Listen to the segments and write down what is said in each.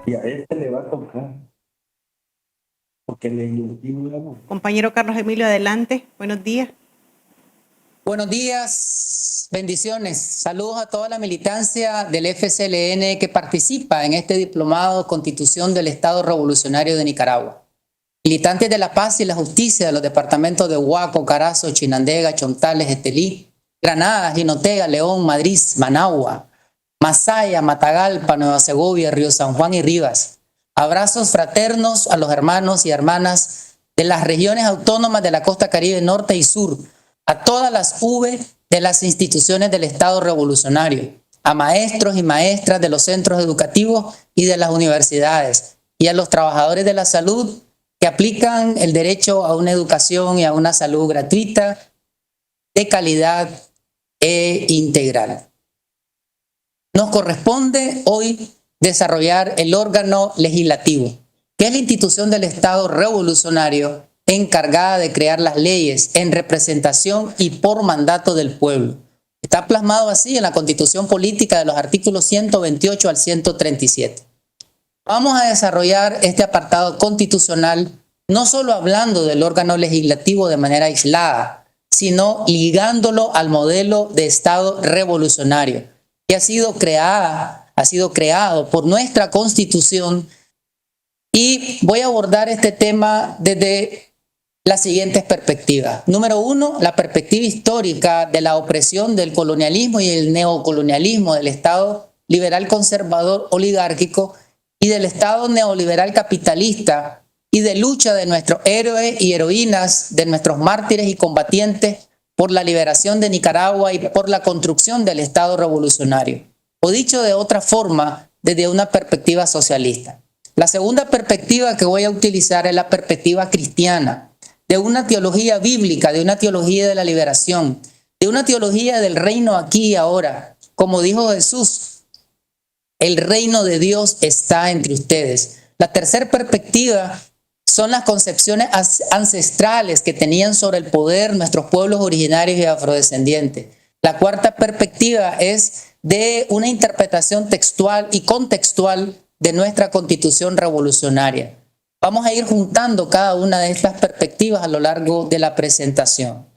Y a este le va a tocar, porque le legislativo. Compañero Carlos Emilio, adelante. Buenos días. Buenos días, bendiciones. Saludos a toda la militancia del FCLN que participa en este diplomado Constitución del Estado Revolucionario de Nicaragua. Militantes de la paz y la justicia de los departamentos de Huaco, Carazo, Chinandega, Chontales, Estelí, Granada, Jinotega, León, Madrid, Managua, Masaya, Matagalpa, Nueva Segovia, Río San Juan y Rivas. Abrazos fraternos a los hermanos y hermanas de las regiones autónomas de la costa Caribe Norte y Sur, a todas las V de las instituciones del Estado Revolucionario, a maestros y maestras de los centros educativos y de las universidades, y a los trabajadores de la salud que aplican el derecho a una educación y a una salud gratuita, de calidad e integral. Nos corresponde hoy desarrollar el órgano legislativo, que es la institución del Estado revolucionario encargada de crear las leyes en representación y por mandato del pueblo. Está plasmado así en la Constitución Política de los artículos 128 al 137. Vamos a desarrollar este apartado constitucional no solo hablando del órgano legislativo de manera aislada, sino ligándolo al modelo de Estado revolucionario que ha sido creado por nuestra Constitución, y voy a abordar este tema desde las siguientes perspectivas. Número uno, la perspectiva histórica de la opresión del colonialismo y el neocolonialismo del Estado liberal conservador oligárquico y del Estado neoliberal capitalista, y de lucha de nuestros héroes y heroínas, de nuestros mártires y combatientes por la liberación de Nicaragua y por la construcción del Estado revolucionario. O dicho de otra forma, desde una perspectiva socialista. La segunda perspectiva que voy a utilizar es la perspectiva cristiana, de una teología bíblica, de una teología de la liberación, de una teología del reino aquí y ahora. Como dijo Jesús, el reino de Dios está entre ustedes. La tercera perspectiva son las concepciones ancestrales que tenían sobre el poder nuestros pueblos originarios y afrodescendientes. La cuarta perspectiva es de una interpretación textual y contextual de nuestra Constitución revolucionaria. Vamos a ir juntando cada una de estas perspectivas a lo largo de la presentación.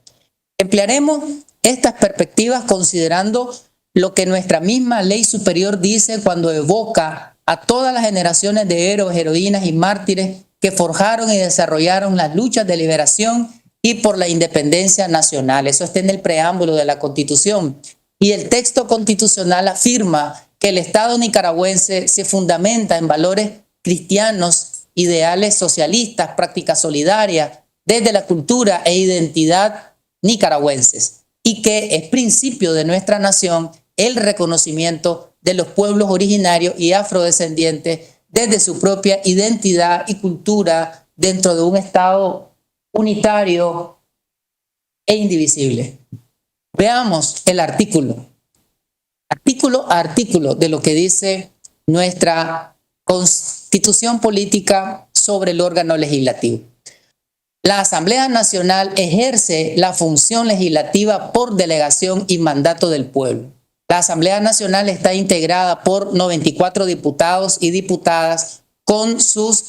Emplearemos estas perspectivas considerando lo que nuestra misma ley superior dice cuando evoca a todas las generaciones de héroes, heroínas y mártires que forjaron y desarrollaron las luchas de liberación y por la independencia nacional. Eso está en el preámbulo de la Constitución. Y el texto constitucional afirma que el Estado nicaragüense se fundamenta en valores cristianos, ideales socialistas, prácticas solidarias, desde la cultura e identidad nicaragüenses, y que es principio de nuestra nación el reconocimiento de los pueblos originarios y afrodescendientes desde su propia identidad y cultura dentro de un Estado unitario e indivisible. Veamos el artículo a artículo de lo que dice nuestra Constitución Política sobre el órgano legislativo. La Asamblea Nacional ejerce la función legislativa por delegación y mandato del pueblo. La Asamblea Nacional está integrada por 94 diputados y diputadas con sus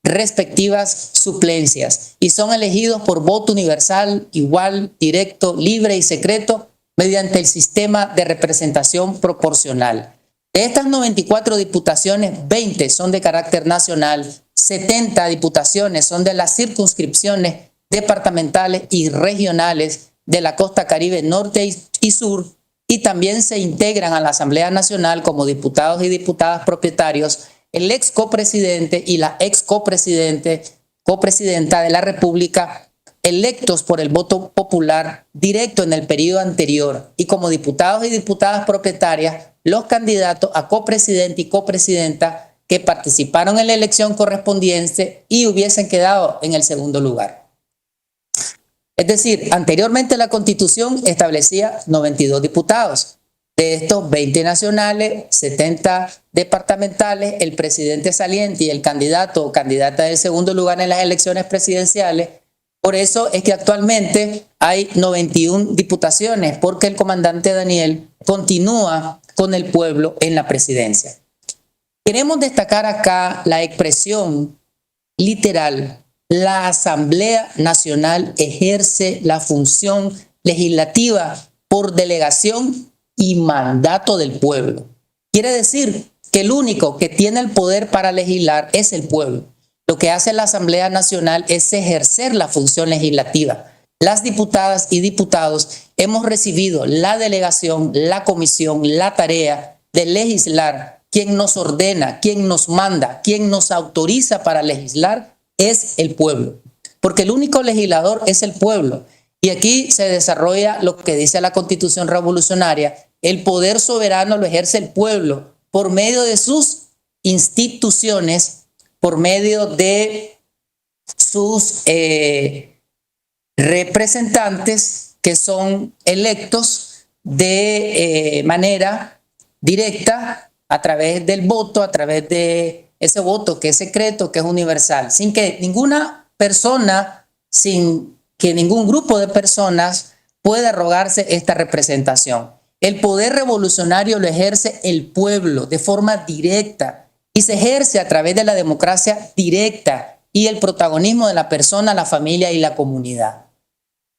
respectivas suplencias y son elegidos por voto universal, igual, directo, libre y secreto mediante el sistema de representación proporcional. De estas 94 diputaciones, 20 son de carácter nacional, 70 diputaciones son de las circunscripciones departamentales y regionales de la costa Caribe Norte y Sur, y también se integran a la Asamblea Nacional como diputados y diputadas propietarios el ex copresidente y la ex copresidenta de la República, electos por el voto popular directo en el periodo anterior, y como diputados y diputadas propietarias los candidatos a copresidente y copresidenta que participaron en la elección correspondiente y hubiesen quedado en el segundo lugar. Es decir, anteriormente la Constitución establecía 92 diputados. De estos, 20 nacionales, 70 departamentales, el presidente saliente y el candidato o candidata del segundo lugar en las elecciones presidenciales. Por eso es que actualmente hay 91 diputaciones, porque el comandante Daniel continúa con el pueblo en la presidencia. Queremos destacar acá la expresión literal: la Asamblea Nacional ejerce la función legislativa por delegación y mandato del pueblo. Quiere decir que el único que tiene el poder para legislar es el pueblo. Lo que hace la Asamblea Nacional es ejercer la función legislativa. Las diputadas y diputados hemos recibido la delegación, la comisión, la tarea de legislar. Quien nos ordena, quien nos manda, quien nos autoriza para legislar es el pueblo, porque el único legislador es el pueblo. Y aquí se desarrolla lo que dice la Constitución revolucionaria: el poder soberano lo ejerce el pueblo por medio de sus instituciones, por medio de sus representantes que son electos de manera directa a través del voto, a través de ese voto que es secreto, que es universal, sin que ninguna persona, sin que ningún grupo de personas pueda arrogarse esta representación. El poder revolucionario lo ejerce el pueblo de forma directa y se ejerce a través de la democracia directa y el protagonismo de la persona, la familia y la comunidad.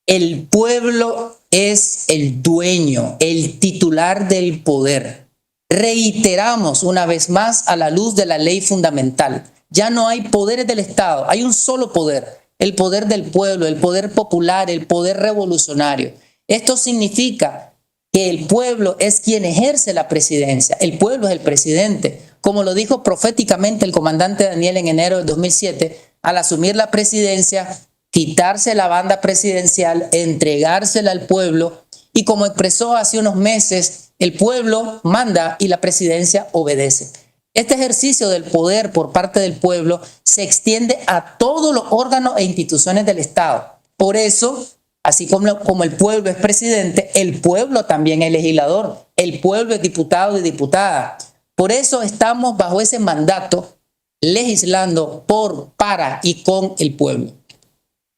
El pueblo es el dueño, el titular del poder. Reiteramos una vez más a la luz de la ley fundamental: ya no hay poderes del Estado, hay un solo poder, el poder del pueblo, el poder popular, el poder revolucionario. Esto significa que el pueblo es quien ejerce la presidencia, el pueblo es el presidente, como lo dijo proféticamente el comandante Daniel en enero de 2007, al asumir la presidencia, quitarse la banda presidencial, entregársela al pueblo, y como expresó hace unos meses, el pueblo manda y la presidencia obedece. Este ejercicio del poder por parte del pueblo se extiende a todos los órganos e instituciones del Estado. Por eso, así como el pueblo es presidente, el pueblo también es legislador, el pueblo es diputado y diputada. Por eso estamos bajo ese mandato, legislando por, para y con el pueblo.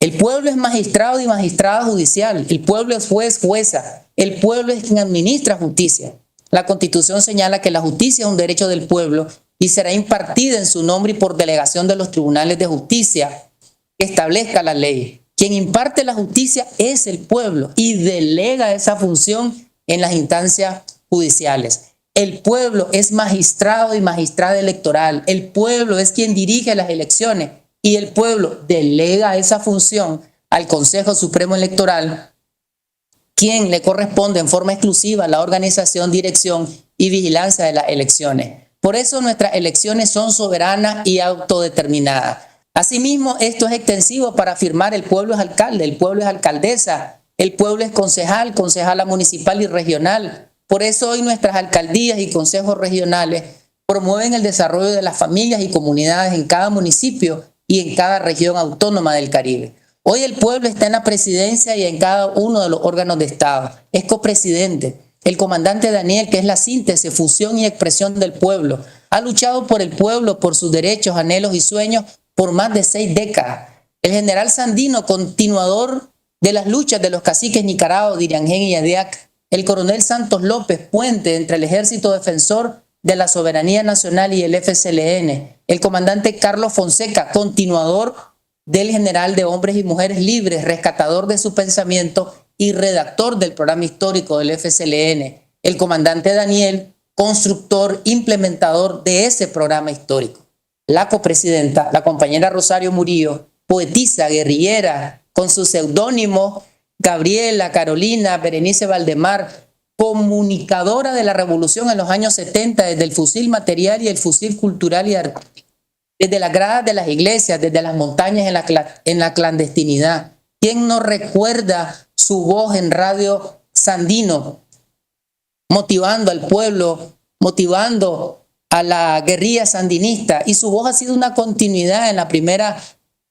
El pueblo es magistrado y magistrada judicial, el pueblo es juez, jueza, el pueblo es quien administra justicia. La Constitución señala que la justicia es un derecho del pueblo y será impartida en su nombre y por delegación de los tribunales de justicia que establezca la ley. Quien imparte la justicia es el pueblo y delega esa función en las instancias judiciales. El pueblo es magistrado y magistrada electoral, el pueblo es quien dirige las elecciones y el pueblo delega esa función al Consejo Supremo Electoral, quien le corresponde en forma exclusiva la organización, dirección y vigilancia de las elecciones. Por eso nuestras elecciones son soberanas y autodeterminadas. Asimismo, esto es extensivo para afirmar: el pueblo es alcalde, el pueblo es alcaldesa, el pueblo es concejal, concejala municipal y regional. Por eso hoy nuestras alcaldías y consejos regionales promueven el desarrollo de las familias y comunidades en cada municipio y en cada región autónoma del Caribe. Hoy el pueblo está en la presidencia y en cada uno de los órganos de Estado. Es copresidente. El comandante Daniel, que es la síntesis, fusión y expresión del pueblo, ha luchado por el pueblo, por sus derechos, anhelos y sueños por más de 6 décadas. El general Sandino, continuador de las luchas de los caciques Nicarao, Diriangén y Adiac. El coronel Santos López, puente entre el ejército defensor de la soberanía nacional y el FCLN. El comandante Carlos Fonseca, continuador del general de hombres y mujeres libres, rescatador de su pensamiento y redactor del programa histórico del FCLN. El comandante Daniel, constructor, implementador de ese programa histórico. La copresidenta, la compañera Rosario Murillo, poetisa, guerrillera, con su seudónimo Gabriela, Carolina, Berenice Valdemar, comunicadora de la revolución en los años 70, desde el fusil material y el fusil cultural y artístico, desde las gradas de las iglesias, desde las montañas en la clandestinidad. ¿Quién no recuerda su voz en Radio Sandino, motivando al pueblo, motivando a la guerrilla sandinista? Y su voz ha sido una continuidad en la primera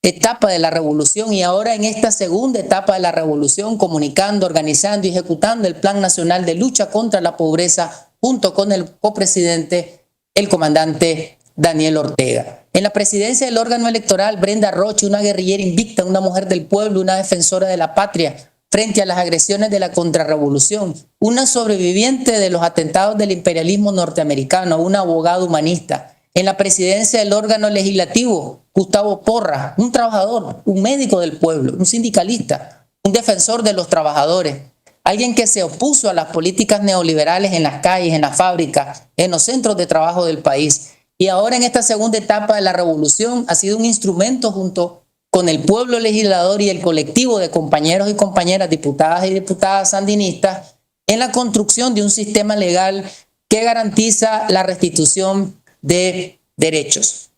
etapa de la revolución y ahora en esta segunda etapa de la revolución, comunicando, organizando y ejecutando el Plan Nacional de Lucha contra la Pobreza, junto con el copresidente, el comandante Daniel Ortega. En la presidencia del órgano electoral, Brenda Roche, una guerrillera invicta, una mujer del pueblo, una defensora de la patria frente a las agresiones de la contrarrevolución, una sobreviviente de los atentados del imperialismo norteamericano, una abogada humanista. En la presidencia del órgano legislativo, Gustavo Porras, un trabajador, un médico del pueblo, un sindicalista, un defensor de los trabajadores, alguien que se opuso a las políticas neoliberales en las calles, en las fábricas, en los centros de trabajo del país. Y ahora en esta segunda etapa de la revolución ha sido un instrumento junto con el pueblo legislador y el colectivo de compañeros y compañeras diputadas y diputadas sandinistas en la construcción de un sistema legal que garantiza la restitución de derechos.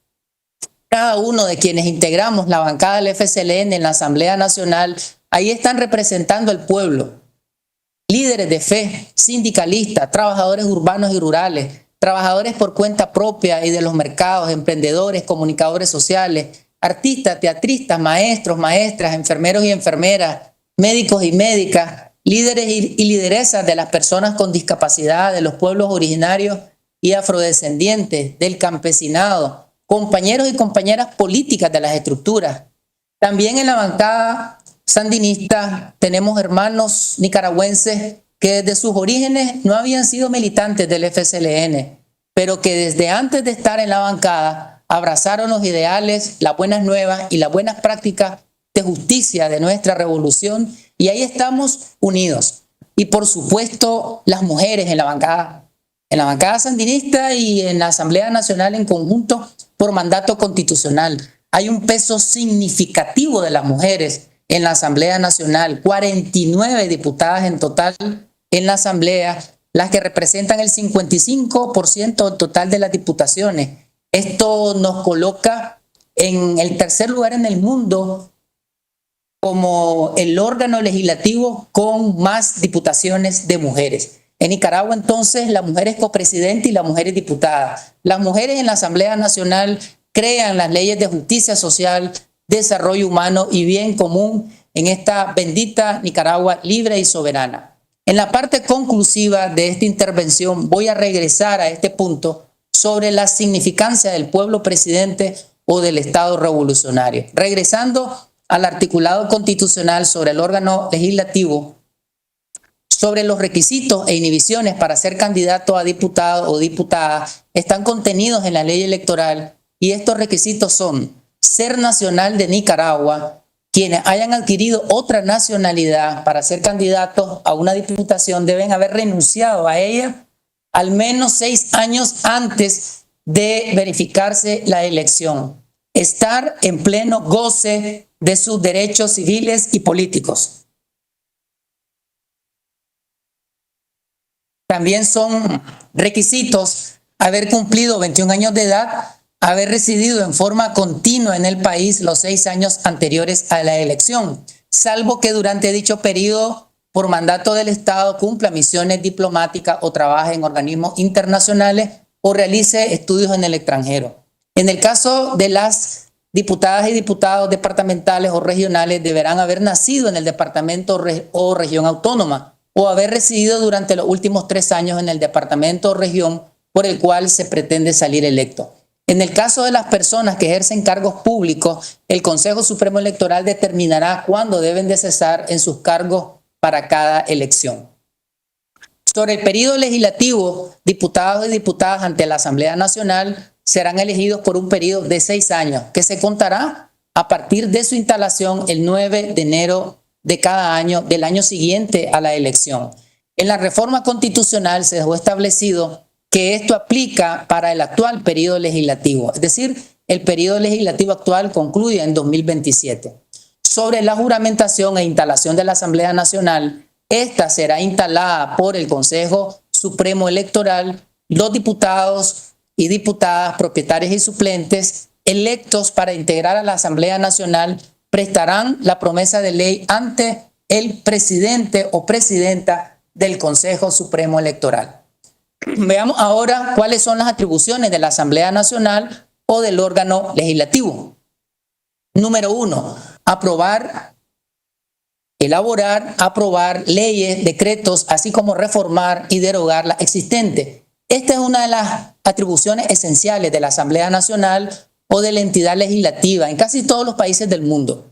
Cada uno de quienes integramos la bancada del FSLN en la Asamblea Nacional, ahí están representando al pueblo. Líderes de fe, sindicalistas, trabajadores urbanos y rurales, trabajadores por cuenta propia y de los mercados, emprendedores, comunicadores sociales, artistas, teatristas, maestros, maestras, enfermeros y enfermeras, médicos y médicas, líderes y lideresas de las personas con discapacidad, de los pueblos originarios y afrodescendientes, del campesinado, compañeros y compañeras políticas de las estructuras. También en la bancada sandinista tenemos hermanos nicaragüenses que desde sus orígenes no habían sido militantes del FSLN, pero que desde antes de estar en la bancada abrazaron los ideales, las buenas nuevas y las buenas prácticas de justicia de nuestra revolución, y ahí estamos unidos. Y por supuesto las mujeres en la bancada sandinista y en la Asamblea Nacional en conjunto por mandato constitucional. Hay un peso significativo de las mujeres en la Asamblea Nacional, 49 diputadas en total en la Asamblea, las que representan el 55% del total de las diputaciones. Esto nos coloca en el tercer lugar en el mundo como el órgano legislativo con más diputaciones de mujeres. En Nicaragua, entonces, la mujer es copresidenta y la mujer es diputada. Las mujeres en la Asamblea Nacional crean las leyes de justicia social, desarrollo humano y bien común en esta bendita Nicaragua libre y soberana. En la parte conclusiva de esta intervención voy a regresar a este punto sobre la significancia del pueblo presidente o del Estado revolucionario. Regresando al articulado constitucional sobre el órgano legislativo, sobre los requisitos e inhibiciones para ser candidato a diputado o diputada, están contenidos en la ley electoral, y estos requisitos son ser nacional de Nicaragua, quienes hayan adquirido otra nacionalidad para ser candidatos a una diputación deben haber renunciado a ella al menos 6 años antes de verificarse la elección. Estar en pleno goce de sus derechos civiles y políticos. También son requisitos haber cumplido 21 años de edad, haber residido en forma continua en el país los 6 años anteriores a la elección, salvo que durante dicho periodo, por mandato del Estado, cumpla misiones diplomáticas o trabaje en organismos internacionales o realice estudios en el extranjero. En el caso de las diputadas y diputados departamentales o regionales, deberán haber nacido en el departamento o región autónoma o haber residido durante los últimos 3 años en el departamento o región por el cual se pretende salir electo. En el caso de las personas que ejercen cargos públicos, el Consejo Supremo Electoral determinará cuándo deben de cesar en sus cargos para cada elección. Sobre el periodo legislativo, diputados y diputadas ante la Asamblea Nacional serán elegidos por un periodo de 6 años, que se contará a partir de su instalación el 9 de enero de cada año del año siguiente a la elección. En la reforma constitucional se dejó establecido que esto aplica para el actual periodo legislativo, es decir, el periodo legislativo actual concluye en 2027. Sobre la juramentación e instalación de la Asamblea Nacional, esta será instalada por el Consejo Supremo Electoral, los diputados y diputadas, propietarios y suplentes electos para integrar a la Asamblea Nacional prestarán la promesa de ley ante el presidente o presidenta del Consejo Supremo Electoral. Veamos ahora cuáles son las atribuciones de la Asamblea Nacional o del órgano legislativo. Número 1, elaborar, aprobar leyes, decretos, así como reformar y derogar las existentes. Esta es una de las atribuciones esenciales de la Asamblea Nacional o de la entidad legislativa en casi todos los países del mundo.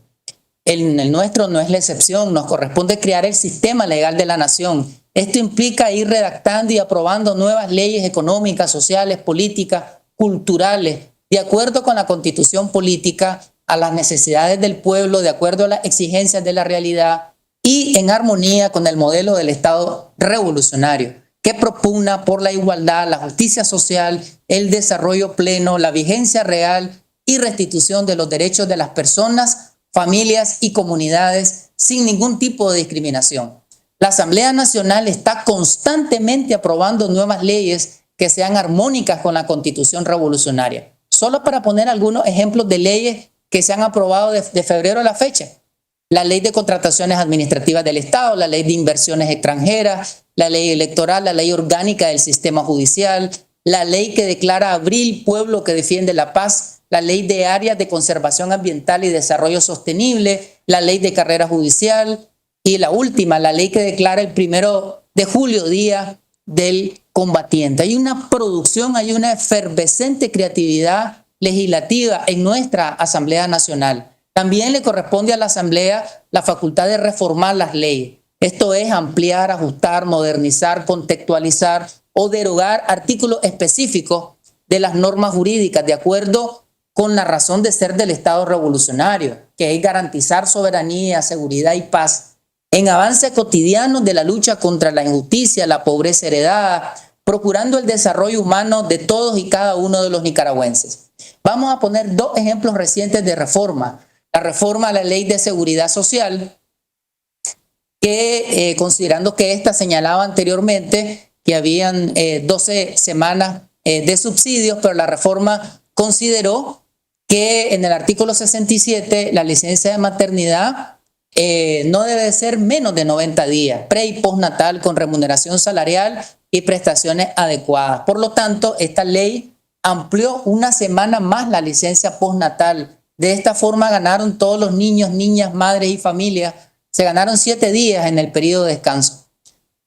En el nuestro no es la excepción, nos corresponde crear el sistema legal de la nación. Esto implica ir redactando y aprobando nuevas leyes económicas, sociales, políticas culturales, de acuerdo con la constitución política, a las necesidades del pueblo, de acuerdo a las exigencias de la realidad y en armonía con el modelo del Estado revolucionario, que propugna por la igualdad, la justicia social, el desarrollo pleno, la vigencia real y restitución de los derechos de las personas, familias y comunidades sin ningún tipo de discriminación. La Asamblea Nacional está constantemente aprobando nuevas leyes que sean armónicas con la Constitución revolucionaria. Solo para poner algunos ejemplos de leyes que se han aprobado de febrero a la fecha. La Ley de Contrataciones Administrativas del Estado, la Ley de Inversiones Extranjeras, la Ley Electoral, la Ley Orgánica del Sistema Judicial, la Ley que declara Abril Pueblo que defiende la paz, la Ley de Áreas de Conservación Ambiental y Desarrollo Sostenible, la Ley de Carrera Judicial y la última, la ley que declara el 1 de julio Día del Combatiente. Hay una producción, hay una efervescente creatividad legislativa en nuestra Asamblea Nacional. También le corresponde a la Asamblea la facultad de reformar las leyes. Esto es ampliar, ajustar, modernizar, contextualizar o derogar artículos específicos de las normas jurídicas de acuerdo con la razón de ser del Estado revolucionario, que es garantizar soberanía, seguridad y paz en avances cotidianos de la lucha contra la injusticia, la pobreza heredada, procurando el desarrollo humano de todos y cada uno de los nicaragüenses. Vamos a poner dos ejemplos recientes de reforma. La reforma a la Ley de Seguridad Social, que considerando que esta señalaba anteriormente que habían 12 semanas de subsidios, pero la reforma consideró que en el artículo 67 la licencia de maternidad no debe ser menos de 90 días, pre y postnatal, con remuneración salarial y prestaciones adecuadas. Por lo tanto, esta ley amplió una semana más la licencia postnatal. De esta forma ganaron todos los niños, niñas, madres y familias. Se ganaron 7 días en el periodo de descanso.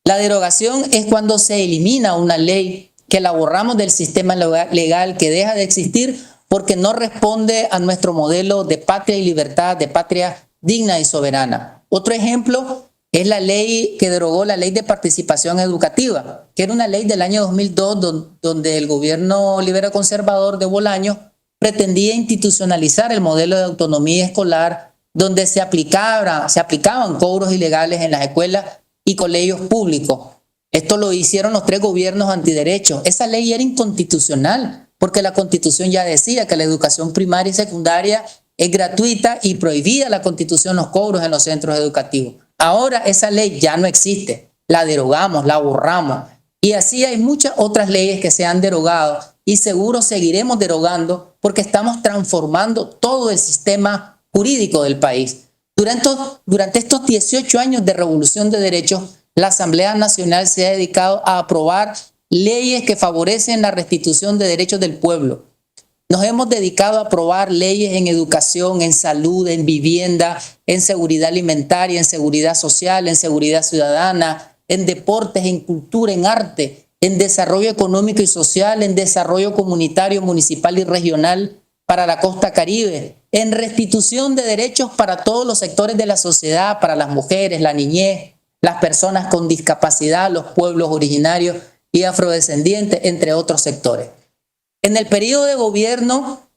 La derogación es cuando se elimina una ley, que la borramos del sistema legal, que deja de existir porque no responde a nuestro modelo de patria y libertad, de patria digna y soberana. Otro ejemplo es la ley que derogó la Ley de Participación Educativa, que era una ley del año 2002 donde el gobierno libero conservador de Bolaños pretendía institucionalizar el modelo de autonomía escolar, donde se aplicaban cobros ilegales en las escuelas y colegios públicos. Esto lo hicieron los 3 gobiernos antiderechos. Esa ley era inconstitucional porque la Constitución ya decía que la educación primaria y secundaria es gratuita y prohibía la Constitución los cobros en los centros educativos. Ahora esa ley ya no existe, la derogamos, la borramos. Y así hay muchas otras leyes que se han derogado y seguro seguiremos derogando porque estamos transformando todo el sistema jurídico del país. Durante estos 18 años de revolución de derechos, la Asamblea Nacional se ha dedicado a aprobar leyes que favorecen la restitución de derechos del pueblo. Nos hemos dedicado a aprobar leyes en educación, en salud, en vivienda, en seguridad alimentaria, en seguridad social, en seguridad ciudadana, en deportes, en cultura, en arte, en desarrollo económico y social, en desarrollo comunitario, municipal y regional para la costa caribe, en restitución de derechos para todos los sectores de la sociedad, para las mujeres, la niñez, las personas con discapacidad, los pueblos originarios y afrodescendientes, entre otros sectores. En el periodo de gobierno,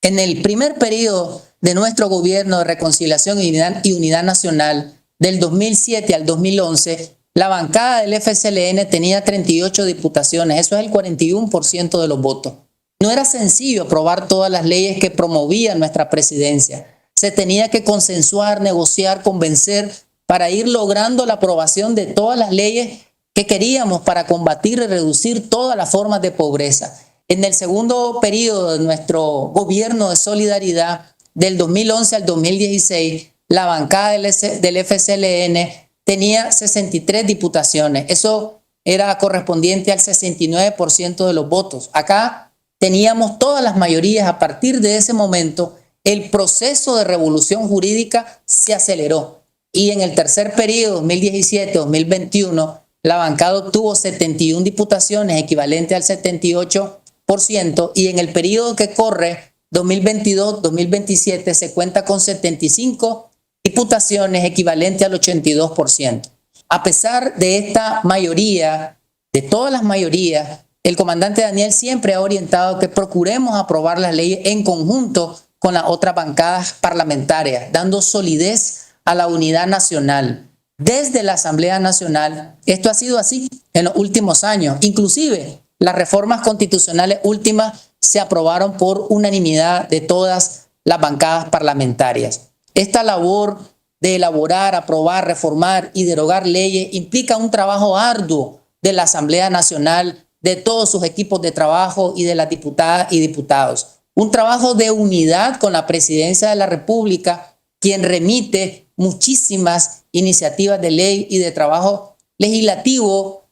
en el primer periodo de nuestro gobierno de reconciliación y unidad nacional, del 2007 al 2011, la bancada del FSLN tenía 38 diputaciones, eso es el 41% de los votos. No era sencillo aprobar todas las leyes que promovía nuestra presidencia. Se tenía que consensuar, negociar, convencer para ir logrando la aprobación de todas las leyes que queríamos para combatir y reducir todas las formas de pobreza. En el segundo periodo de nuestro gobierno de solidaridad, del 2011 al 2016, la bancada del FSLN tenía 63 diputaciones. Eso era correspondiente al 69% de los votos. Acá teníamos todas las mayorías. A partir de ese momento, el proceso de revolución jurídica se aceleró. Y en el tercer periodo, 2017-2021, la bancada obtuvo 71 diputaciones, equivalente al 78%, y en el periodo que corre, 2022-2027, se cuenta con 75 diputaciones, equivalente al 82%. A pesar de esta mayoría, de todas las mayorías, el comandante Daniel siempre ha orientado que procuremos aprobar las leyes en conjunto con las otras bancadas parlamentarias, dando solidez a la unidad nacional. Desde la Asamblea Nacional, esto ha sido así en los últimos años. Inclusive, las reformas constitucionales últimas se aprobaron por unanimidad de todas las bancadas parlamentarias. Esta labor de elaborar, aprobar, reformar y derogar leyes implica un trabajo arduo de la Asamblea Nacional, de todos sus equipos de trabajo y de las diputadas y diputados. Un trabajo de unidad con la Presidencia de la República, quien remite muchísimas iniciativas de ley y de trabajo legislativo,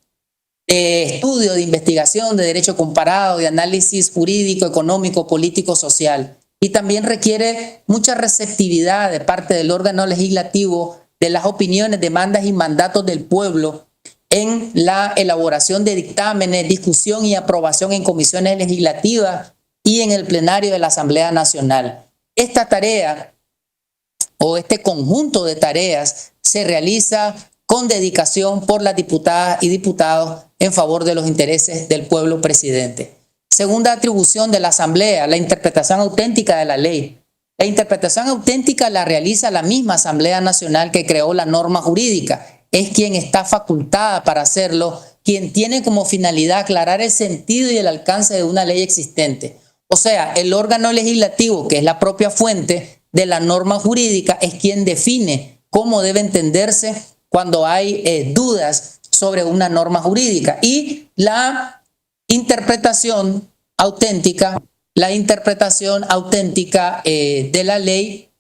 de estudio, de investigación, de derecho comparado, de análisis jurídico, económico, político, social. Y también requiere mucha receptividad de parte del órgano legislativo de las opiniones, demandas y mandatos del pueblo en la elaboración de dictámenes, discusión y aprobación en comisiones legislativas y en el plenario de la Asamblea Nacional. Esta tarea o este conjunto de tareas se realiza con dedicación por las diputadas y diputados en favor de los intereses del pueblo presidente. Segunda atribución de la Asamblea, la interpretación auténtica de la ley. La interpretación auténtica la realiza la misma Asamblea Nacional que creó la norma jurídica. Es quien está facultada para hacerlo, quien tiene como finalidad aclarar el sentido y el alcance de una ley existente. O sea, el órgano legislativo, que es la propia fuente de la norma jurídica, es quien define cómo debe entenderse cuando hay dudas sobre una norma jurídica. Y la interpretación auténtica de la ley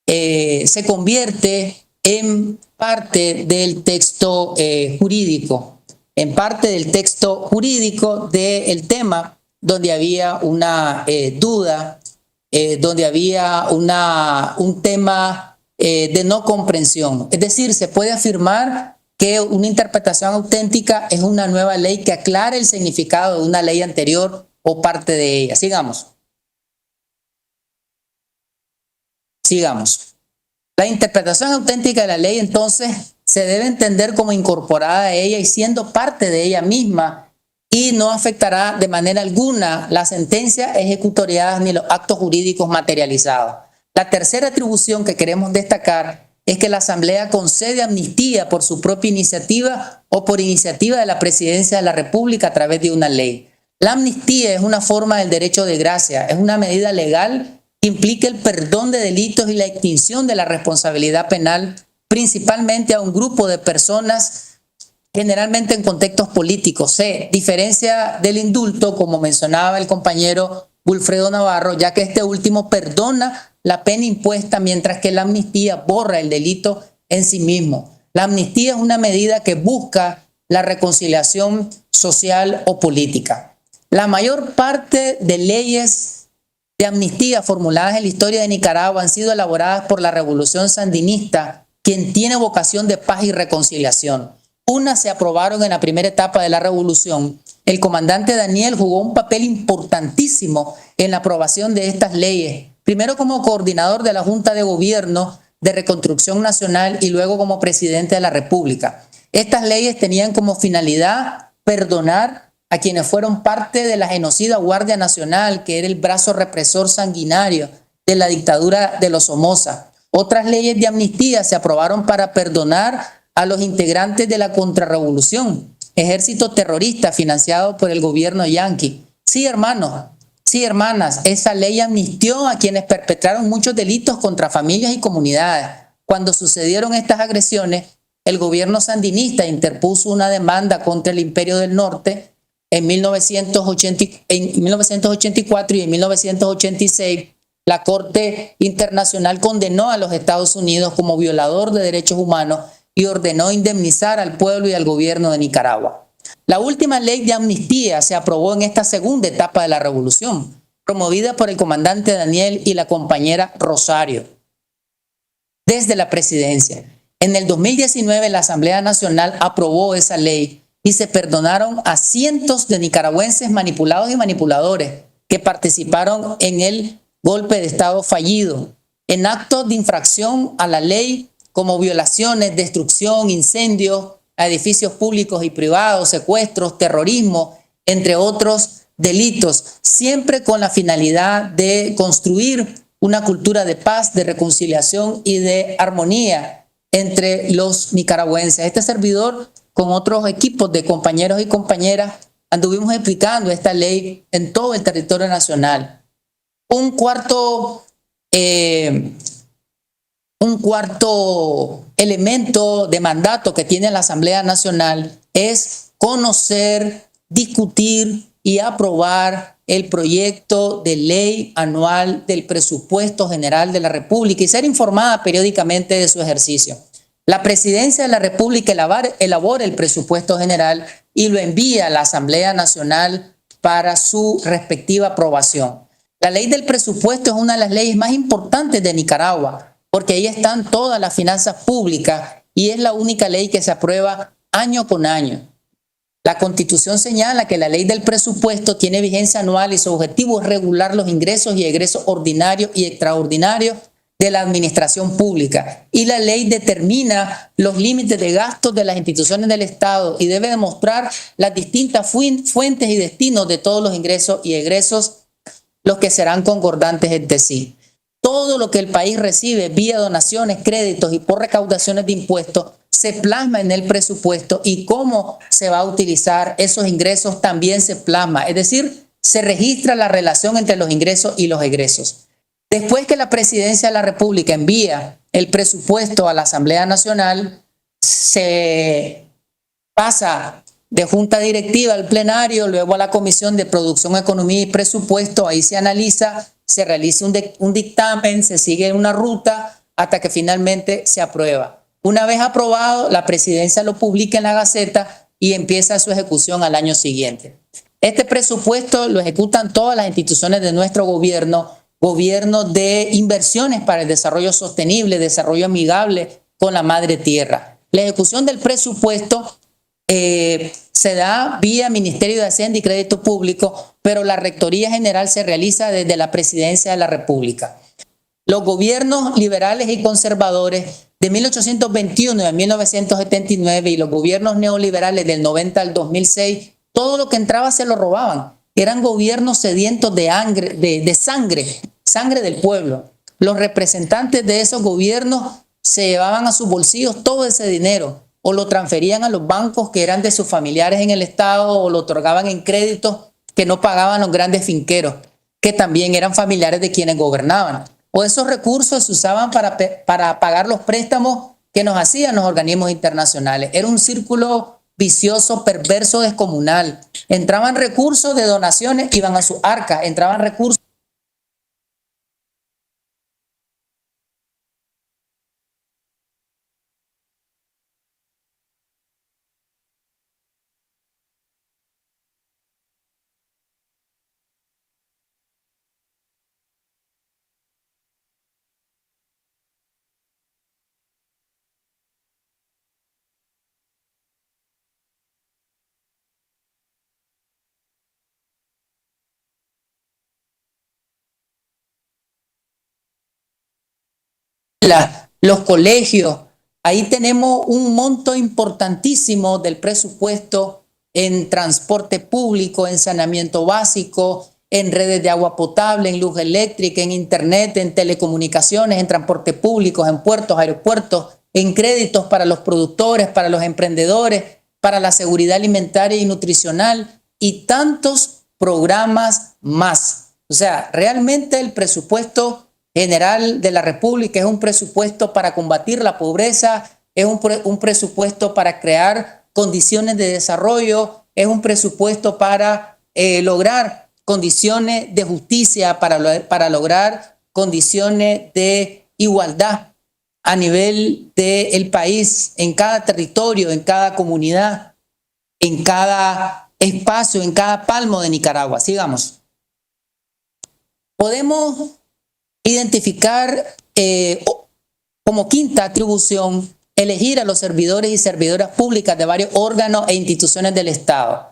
se convierte en parte del texto jurídico, del tema donde había una duda, donde había un tema de no comprensión. Es decir, se puede afirmar que una interpretación auténtica es una nueva ley que aclara el significado de una ley anterior o parte de ella. Sigamos. La interpretación auténtica de la ley, entonces, se debe entender como incorporada a ella y siendo parte de ella misma, y no afectará de manera alguna las sentencias ejecutoriadas ni los actos jurídicos materializados. La tercera atribución que queremos destacar es que la Asamblea concede amnistía por su propia iniciativa o por iniciativa de la Presidencia de la República a través de una ley. La amnistía es una forma del derecho de gracia, es una medida legal que implica el perdón de delitos y la extinción de la responsabilidad penal, principalmente a un grupo de personas, generalmente en contextos políticos. Se diferencia del indulto, como mencionaba el compañero Wilfredo Navarro, ya que este último perdona la pena impuesta, mientras que la amnistía borra el delito en sí mismo. La amnistía es una medida que busca la reconciliación social o política. La mayor parte de leyes de amnistía formuladas en la historia de Nicaragua han sido elaboradas por la Revolución Sandinista, quien tiene vocación de paz y reconciliación. Unas se aprobaron en la primera etapa de la revolución. El comandante Daniel jugó un papel importantísimo en la aprobación de estas leyes, primero como coordinador de la Junta de Gobierno de Reconstrucción Nacional y luego como presidente de la República. Estas leyes tenían como finalidad perdonar a quienes fueron parte de la genocida Guardia Nacional, que era el brazo represor sanguinario de la dictadura de los Somoza. Otras leyes de amnistía se aprobaron para perdonar a los integrantes de la contrarrevolución, ejército terrorista financiado por el gobierno yanqui. Sí, hermanos, sí, hermanas, esa ley amnistió a quienes perpetraron muchos delitos contra familias y comunidades. Cuando sucedieron estas agresiones, el gobierno sandinista interpuso una demanda contra el Imperio del Norte en 1984 y en 1986. La Corte Internacional condenó a los Estados Unidos como violador de derechos humanos y ordenó indemnizar al pueblo y al gobierno de Nicaragua. La última ley de amnistía se aprobó en esta segunda etapa de la revolución, promovida por el comandante Daniel y la compañera Rosario, desde la presidencia. En el 2019 la Asamblea Nacional aprobó esa ley y se perdonaron a cientos de nicaragüenses manipulados y manipuladores que participaron en el golpe de Estado fallido, en actos de infracción a la ley como violaciones, destrucción, incendios a edificios públicos y privados, secuestros, terrorismo, entre otros delitos, siempre con la finalidad de construir una cultura de paz, de reconciliación y de armonía entre los nicaragüenses. Este servidor, con otros equipos de compañeros y compañeras, anduvimos explicando esta ley en todo el territorio nacional. Un cuarto elemento de mandato que tiene la Asamblea Nacional es conocer, discutir y aprobar el proyecto de ley anual del presupuesto general de la República y ser informada periódicamente de su ejercicio. La Presidencia de la República elabora el presupuesto general y lo envía a la Asamblea Nacional para su respectiva aprobación. La ley del presupuesto es una de las leyes más importantes de Nicaragua, porque ahí están todas las finanzas públicas y es la única ley que se aprueba año con año. La Constitución señala que la ley del presupuesto tiene vigencia anual y su objetivo es regular los ingresos y egresos ordinarios y extraordinarios de la administración pública. Y la ley determina los límites de gastos de las instituciones del Estado y debe demostrar las distintas fuentes y destinos de todos los ingresos y egresos, los que serán concordantes entre sí. Todo lo que el país recibe vía donaciones, créditos y por recaudaciones de impuestos se plasma en el presupuesto y cómo se va a utilizar esos ingresos también se plasma. Es decir, se registra la relación entre los ingresos y los egresos. Después que la Presidencia de la República envía el presupuesto a la Asamblea Nacional, se pasa de junta directiva al plenario, luego a la Comisión de Producción, Economía y Presupuesto. Ahí se analiza, se realiza un dictamen, se sigue una ruta hasta que finalmente se aprueba. Una vez aprobado, la Presidencia lo publica en la Gaceta y empieza su ejecución al año siguiente. Este presupuesto lo ejecutan todas las instituciones de nuestro gobierno de inversiones para el desarrollo sostenible, desarrollo amigable con la madre tierra. La ejecución del presupuesto se da vía Ministerio de Hacienda y Crédito Público, pero la Rectoría General se realiza desde la Presidencia de la República. Los gobiernos liberales y conservadores de 1821 a 1979 y los gobiernos neoliberales del 90 al 2006, todo lo que entraba se lo robaban. Eran gobiernos sedientos de sangre del pueblo. Los representantes de esos gobiernos se llevaban a sus bolsillos todo ese dinero o lo transferían a los bancos que eran de sus familiares en el Estado o lo otorgaban en créditos que no pagaban los grandes finqueros, que también eran familiares de quienes gobernaban. O esos recursos se usaban para pagar los préstamos que nos hacían los organismos internacionales. Era un círculo vicioso, perverso, descomunal. Entraban recursos de donaciones, iban a sus arcas, entraban recursos. Los colegios, ahí tenemos un monto importantísimo del presupuesto en transporte público, en saneamiento básico, en redes de agua potable, en luz eléctrica, en internet, en telecomunicaciones, en transporte público, en puertos, aeropuertos, en créditos para los productores, para los emprendedores, para la seguridad alimentaria y nutricional y tantos programas más. O sea, realmente el presupuesto general de la República es un presupuesto para combatir la pobreza, es un presupuesto para crear condiciones de desarrollo, es un presupuesto para lograr condiciones de justicia, para lograr condiciones de igualdad a nivel del país, en cada territorio, en cada comunidad, en cada espacio, en cada palmo de Nicaragua. Sigamos. Podemos identificar como quinta atribución elegir a los servidores y servidoras públicas de varios órganos e instituciones del Estado.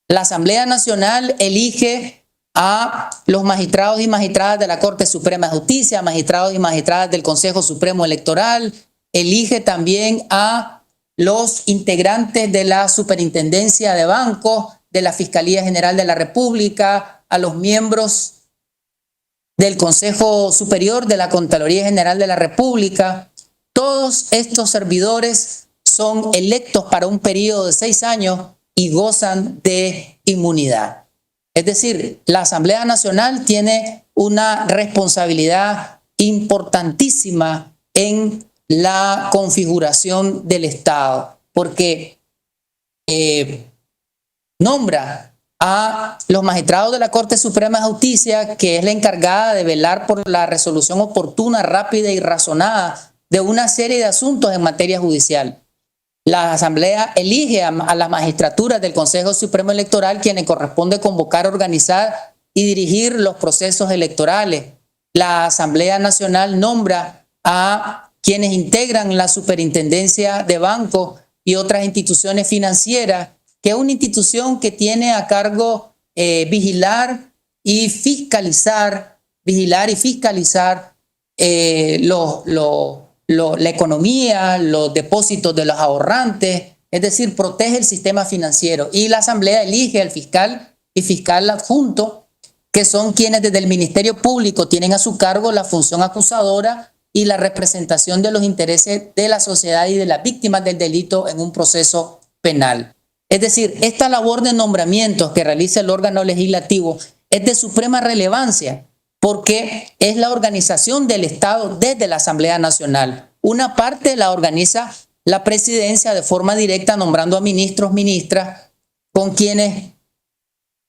La Asamblea Nacional elige a los magistrados y magistradas de la Corte Suprema de Justicia, magistrados y magistradas del Consejo Supremo Electoral, elige también a los integrantes de la Superintendencia de Bancos, de la Fiscalía General de la República, a los miembros del Consejo Superior de la Contraloría General de la República. Todos estos servidores son electos para un periodo de 6 años y gozan de inmunidad. Es decir, la Asamblea Nacional tiene una responsabilidad importantísima en la configuración del Estado, porque nombra a los magistrados de la Corte Suprema de Justicia, que es la encargada de velar por la resolución oportuna, rápida y razonada de una serie de asuntos en materia judicial. La Asamblea elige a las magistraturas del Consejo Supremo Electoral, quienes corresponde convocar, organizar y dirigir los procesos electorales. La Asamblea Nacional nombra a quienes integran la Superintendencia de Bancos y otras instituciones financieras, que es una institución que tiene a cargo vigilar y fiscalizar la economía, los depósitos de los ahorrantes, es decir, protege el sistema financiero. Y la Asamblea elige al fiscal y fiscal adjunto, que son quienes desde el Ministerio Público tienen a su cargo la función acusadora y la representación de los intereses de la sociedad y de las víctimas del delito en un proceso penal. Es decir, esta labor de nombramientos que realiza el órgano legislativo es de suprema relevancia, porque es la organización del Estado desde la Asamblea Nacional. Una parte la organiza la presidencia de forma directa, nombrando a ministros, ministras, con quienes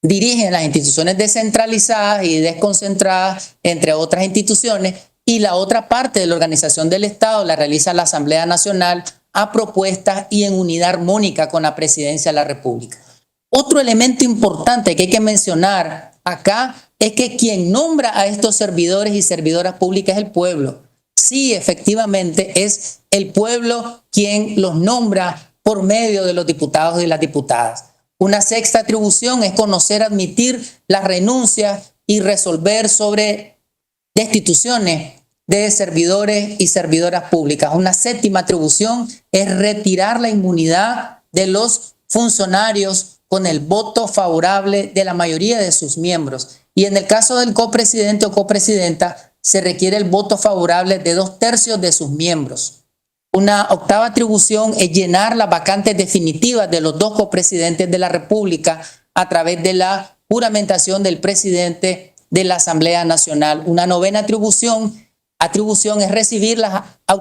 dirigen las instituciones descentralizadas y desconcentradas, entre otras instituciones, y la otra parte de la organización del Estado la realiza la Asamblea Nacional a propuestas y en unidad armónica con la Presidencia de la República. Otro elemento importante que hay que mencionar acá es que quien nombra a estos servidores y servidoras públicas es el pueblo. Sí, efectivamente, es el pueblo quien los nombra por medio de los diputados y las diputadas. Una sexta atribución es conocer, admitir las renuncias y resolver sobre destituciones de servidores y servidoras públicas. Una séptima atribución es retirar la inmunidad de los funcionarios con el voto favorable de la mayoría de sus miembros. Y en el caso del copresidente o copresidenta, se requiere el voto favorable de 2/3 de sus miembros. Una octava atribución es llenar las vacantes definitivas de los 2 copresidentes de la República a través de la juramentación del presidente de la Asamblea Nacional. Una novena atribución es recibir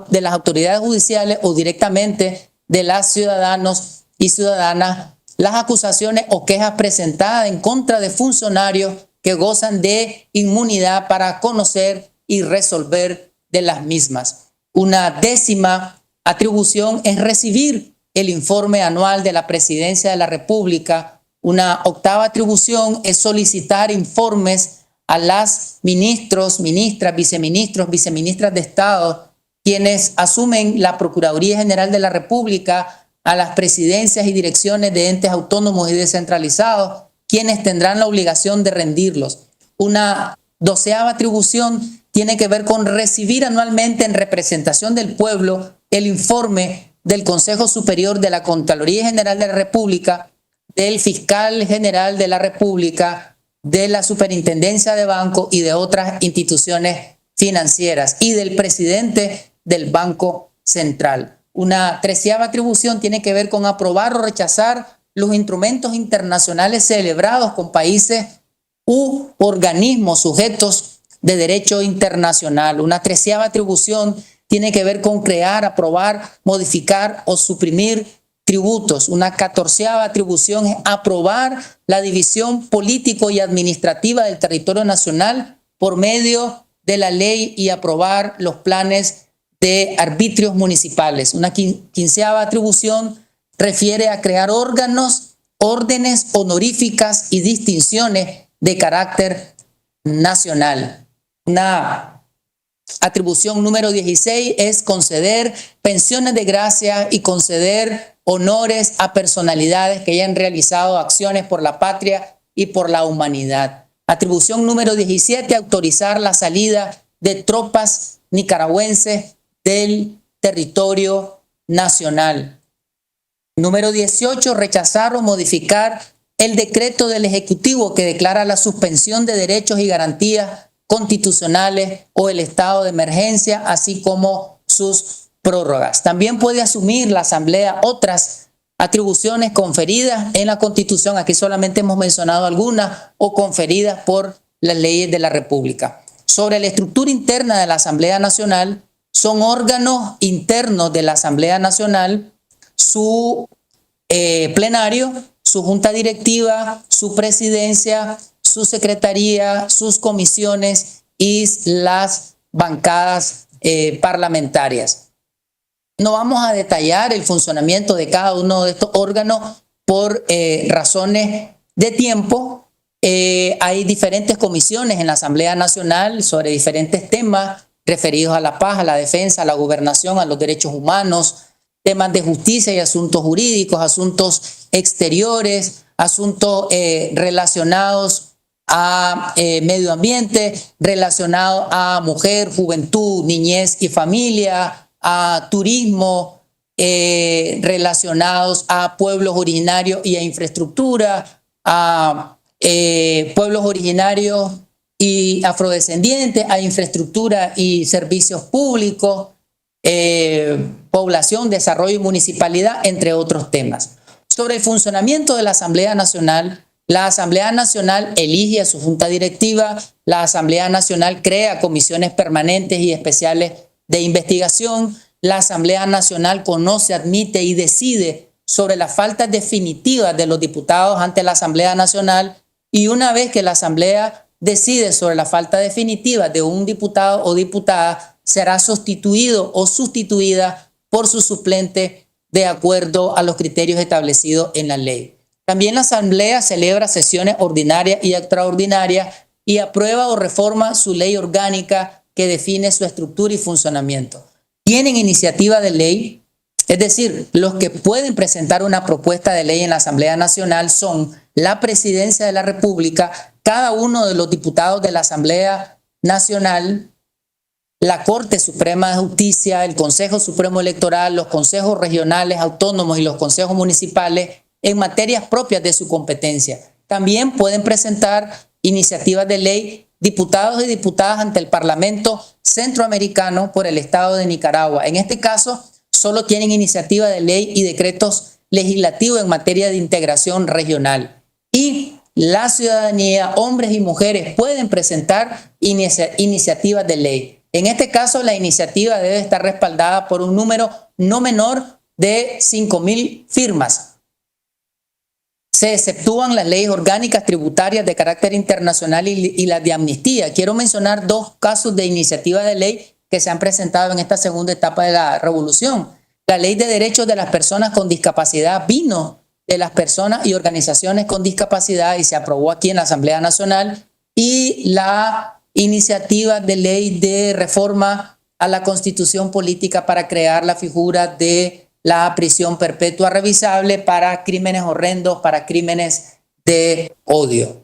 de las autoridades judiciales o directamente de los ciudadanos y ciudadanas las acusaciones o quejas presentadas en contra de funcionarios que gozan de inmunidad para conocer y resolver de las mismas. Una décima atribución es recibir el informe anual de la Presidencia de la República. Una octava atribución es solicitar informes a las ministros, ministras, viceministros, viceministras de Estado, quienes asumen la Procuraduría General de la República, a las presidencias y direcciones de entes autónomos y descentralizados, quienes tendrán la obligación de rendirlos. Una 12ª atribución tiene que ver con recibir anualmente en representación del pueblo el informe del Consejo Superior de la Contraloría General de la República, del Fiscal General de la República, de la Superintendencia de Banco y de otras instituciones financieras y del presidente del Banco Central. Una 13ª atribución tiene que ver con aprobar o rechazar los instrumentos internacionales celebrados con países u organismos sujetos de derecho internacional. Una 13ª atribución tiene que ver con crear, aprobar, modificar o suprimir tributos. Una 14ª atribución es aprobar la división político y administrativa del territorio nacional por medio de la ley y aprobar los planes de arbitrios municipales. Una 15ª atribución refiere a crear órganos, órdenes honoríficas y distinciones de carácter nacional. Una atribución número 16 es conceder pensiones de gracia y conceder honores a personalidades que hayan realizado acciones por la patria y por la humanidad. Atribución número 17, autorizar la salida de tropas nicaragüenses del territorio nacional. Número 18, rechazar o modificar el decreto del Ejecutivo que declara la suspensión de derechos y garantías constitucionales o el estado de emergencia, así como sus prórrogas. También puede asumir la Asamblea otras atribuciones conferidas en la Constitución, aquí solamente hemos mencionado algunas, o conferidas por las leyes de la República. Sobre la estructura interna de la Asamblea Nacional, son órganos internos de la Asamblea Nacional, su plenario, su junta directiva, su presidencia, su secretaría, sus comisiones y las bancadas parlamentarias. No vamos a detallar el funcionamiento de cada uno de estos órganos por razones de tiempo. Hay diferentes comisiones en la Asamblea Nacional sobre diferentes temas referidos a la paz, a la defensa, a la gobernación, a los derechos humanos, temas de justicia y asuntos jurídicos, asuntos exteriores, asuntos relacionados a medio ambiente, relacionados a mujer, juventud, niñez y familia, a turismo, relacionados a pueblos originarios y a infraestructura, a pueblos originarios y afrodescendientes, a infraestructura y servicios públicos, población, desarrollo y municipalidad, entre otros temas. Sobre el funcionamiento de la Asamblea Nacional, la Asamblea Nacional elige a su junta directiva, la Asamblea Nacional crea comisiones permanentes y especiales de investigación, la Asamblea Nacional conoce, admite y decide sobre las faltas definitivas de los diputados ante la Asamblea Nacional, y una vez que la Asamblea decide sobre la falta definitiva de un diputado o diputada, será sustituido o sustituida por su suplente de acuerdo a los criterios establecidos en la ley. También la Asamblea celebra sesiones ordinarias y extraordinarias y aprueba o reforma su ley orgánica que define su estructura y funcionamiento. Tienen iniciativa de ley, es decir, los que pueden presentar una propuesta de ley en la Asamblea Nacional son la Presidencia de la República, cada uno de los diputados de la Asamblea Nacional, la Corte Suprema de Justicia, el Consejo Supremo Electoral, los consejos regionales autónomos y los consejos municipales en materias propias de su competencia. También pueden presentar iniciativas de ley diputados y diputadas ante el Parlamento Centroamericano por el Estado de Nicaragua. En este caso, solo tienen iniciativa de ley y decretos legislativos en materia de integración regional. Y la ciudadanía, hombres y mujeres, pueden presentar iniciativas de ley. En este caso, la iniciativa debe estar respaldada por un número no menor de 5,000 firmas. Se exceptúan las leyes orgánicas tributarias de carácter internacional y las de amnistía. Quiero mencionar dos casos de iniciativa de ley que se han presentado en esta segunda etapa de la revolución. La Ley de Derechos de las Personas con Discapacidad vino de las personas y organizaciones con discapacidad y se aprobó aquí en la Asamblea Nacional, y la iniciativa de ley de reforma a la Constitución Política para crear la figura de la prisión perpetua revisable para crímenes horrendos, para crímenes de odio.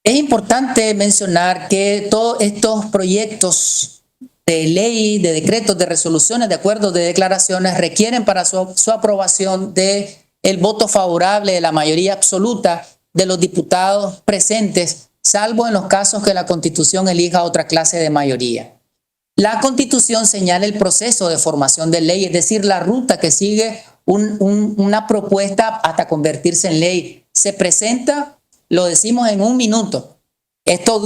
Es importante mencionar que todos estos proyectos de ley, de decretos, de resoluciones, de acuerdos, de declaraciones requieren para su aprobación el voto favorable de la mayoría absoluta de los diputados presentes, salvo en los casos que la Constitución elija otra clase de mayoría. La Constitución señala el proceso de formación de ley, es decir, la ruta que sigue una propuesta hasta convertirse en ley. Se presenta, lo decimos, en 1 minuto. Esto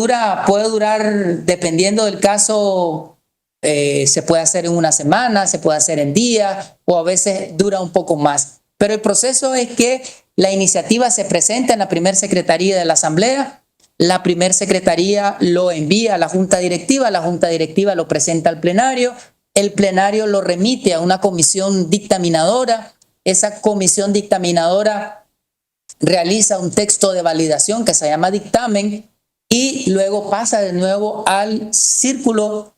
puede durar, dependiendo del caso, se puede hacer en 1 semana, se puede hacer en días, o a veces dura un poco más. Pero el proceso es que la iniciativa se presenta en la primera secretaría de la Asamblea. La primera secretaría lo envía a la Junta Directiva lo presenta al plenario, el plenario lo remite a una comisión dictaminadora, esa comisión dictaminadora realiza un texto de validación que se llama dictamen y luego pasa de nuevo al ciclo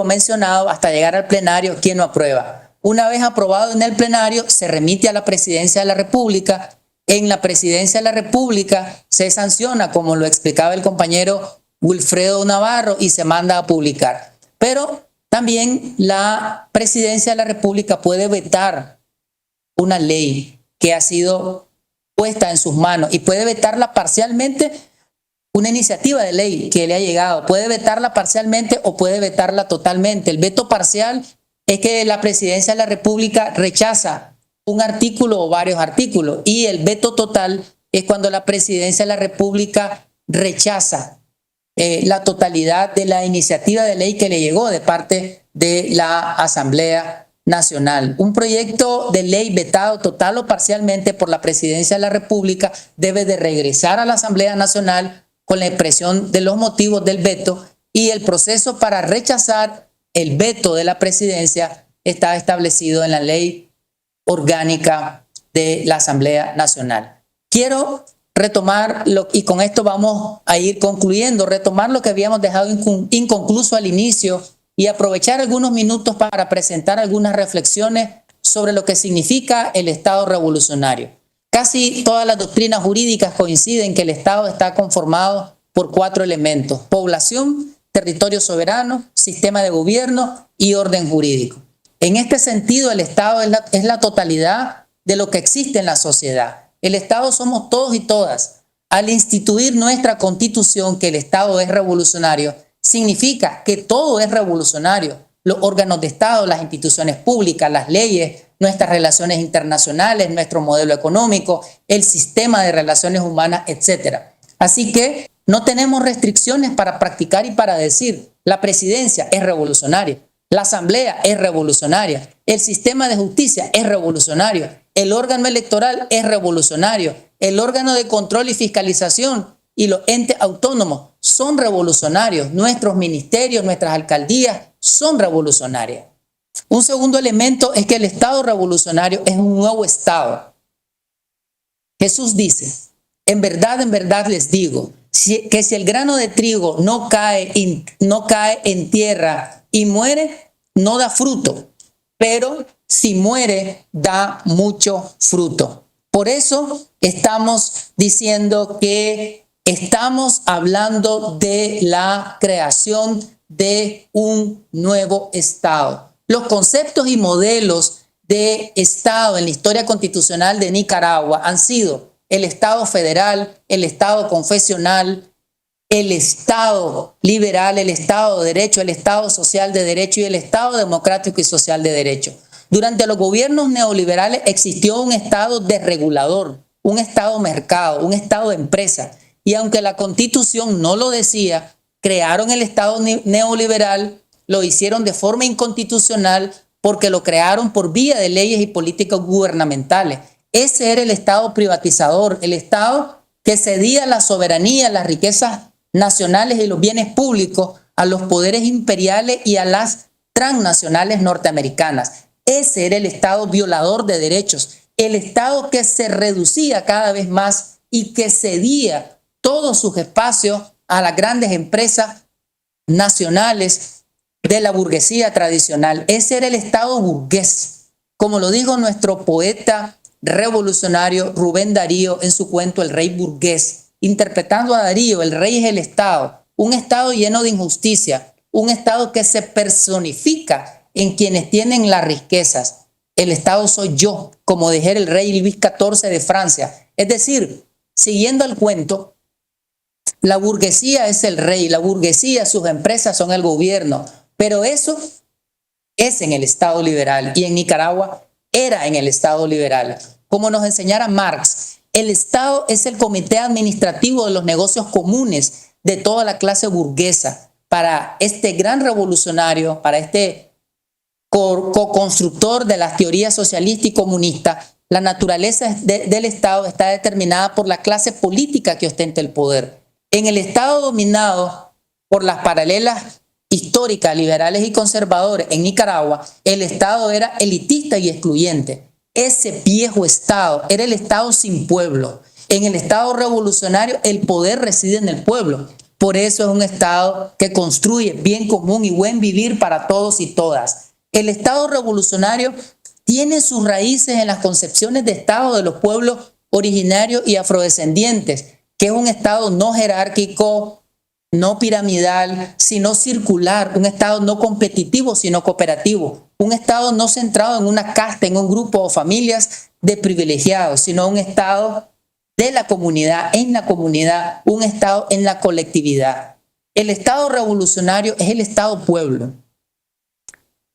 mencionado hasta llegar al plenario, quien lo aprueba. Una vez aprobado en el plenario, se remite a la Presidencia de la República. En la Presidencia de la República se sanciona, como lo explicaba el compañero Wilfredo Navarro, y se manda a publicar. Pero también la Presidencia de la República puede vetar una ley que ha sido puesta en sus manos y puede vetarla parcialmente, una iniciativa de ley que le ha llegado, puede vetarla parcialmente o puede vetarla totalmente. El veto parcial es que la Presidencia de la República rechaza un artículo o varios artículos, y el veto total es cuando la Presidencia de la República rechaza la totalidad de la iniciativa de ley que le llegó de parte de la Asamblea Nacional. Un proyecto de ley vetado total o parcialmente por la Presidencia de la República debe de regresar a la Asamblea Nacional con la expresión de los motivos del veto, y el proceso para rechazar el veto de la Presidencia está establecido en la Ley Orgánica de la Asamblea Nacional. Quiero retomar, y con esto vamos a ir concluyendo, retomar lo que habíamos dejado inconcluso al inicio y aprovechar algunos minutos para presentar algunas reflexiones sobre lo que significa el Estado revolucionario. Casi todas las doctrinas jurídicas coinciden que el Estado está conformado por 4 elementos: población, territorio soberano, sistema de gobierno y orden jurídico. En este sentido, el Estado es la totalidad de lo que existe en la sociedad. El Estado somos todos y todas. Al instituir nuestra Constitución que el Estado es revolucionario, significa que todo es revolucionario. Los órganos de Estado, las instituciones públicas, las leyes, nuestras relaciones internacionales, nuestro modelo económico, el sistema de relaciones humanas, etc. Así que no tenemos restricciones para practicar y para decir: la presidencia es revolucionaria, la asamblea es revolucionaria, el sistema de justicia es revolucionario, el órgano electoral es revolucionario, el órgano de control y fiscalización y los entes autónomos son revolucionarios, nuestros ministerios, nuestras alcaldías son revolucionarias. Un segundo elemento es que el Estado revolucionario es un nuevo Estado. Jesús dice: en verdad les digo, que si el grano de trigo no cae en tierra y muere, no da fruto, pero si muere, da mucho fruto. Por eso estamos diciendo que estamos hablando de la creación de un nuevo Estado. Los conceptos y modelos de Estado en la historia constitucional de Nicaragua han sido el Estado federal, el Estado confesional, el Estado liberal, el Estado de Derecho, el Estado social de derecho y el Estado democrático y social de derecho. Durante los gobiernos neoliberales existió un Estado desregulador, un Estado mercado, un Estado de empresa. Y aunque la Constitución no lo decía, crearon el Estado neoliberal, lo hicieron de forma inconstitucional porque lo crearon por vía de leyes y políticas gubernamentales. Ese era el Estado privatizador, el Estado que cedía la soberanía, las riquezas nacionales y los bienes públicos a los poderes imperiales y a las transnacionales norteamericanas. Ese era el Estado violador de derechos, el Estado que se reducía cada vez más y que cedía todos sus espacios a las grandes empresas nacionales de la burguesía tradicional. Ese era el Estado burgués, como lo dijo nuestro poeta revolucionario Rubén Darío en su cuento El Rey Burgués. Interpretando a Darío, el rey es el Estado, un Estado lleno de injusticia, un Estado que se personifica en quienes tienen las riquezas. El Estado soy yo, como dijera el rey Luis XIV de Francia. Es decir, siguiendo el cuento, la burguesía es el rey, la burguesía, sus empresas son el gobierno, pero eso es en el Estado liberal y en Nicaragua era en el Estado liberal. Como nos enseñara Marx, el Estado es el comité administrativo de los negocios comunes de toda la clase burguesa. Para este gran revolucionario, para este co-constructor de las teorías socialista y comunista, la naturaleza del Estado está determinada por la clase política que ostenta el poder. En el Estado dominado por las paralelas históricas, liberales y conservadores en Nicaragua, el Estado era elitista y excluyente. Ese viejo Estado era el Estado sin pueblo. En el Estado revolucionario, el poder reside en el pueblo. Por eso es un Estado que construye bien común y buen vivir para todos y todas. El Estado revolucionario tiene sus raíces en las concepciones de Estado de los pueblos originarios y afrodescendientes, que es un Estado no jerárquico, no piramidal, sino circular, un Estado no competitivo, sino cooperativo, un Estado no centrado en una casta, en un grupo o familias, de privilegiados, sino un Estado de la comunidad, en la comunidad, un Estado en la colectividad. El Estado revolucionario es el Estado pueblo.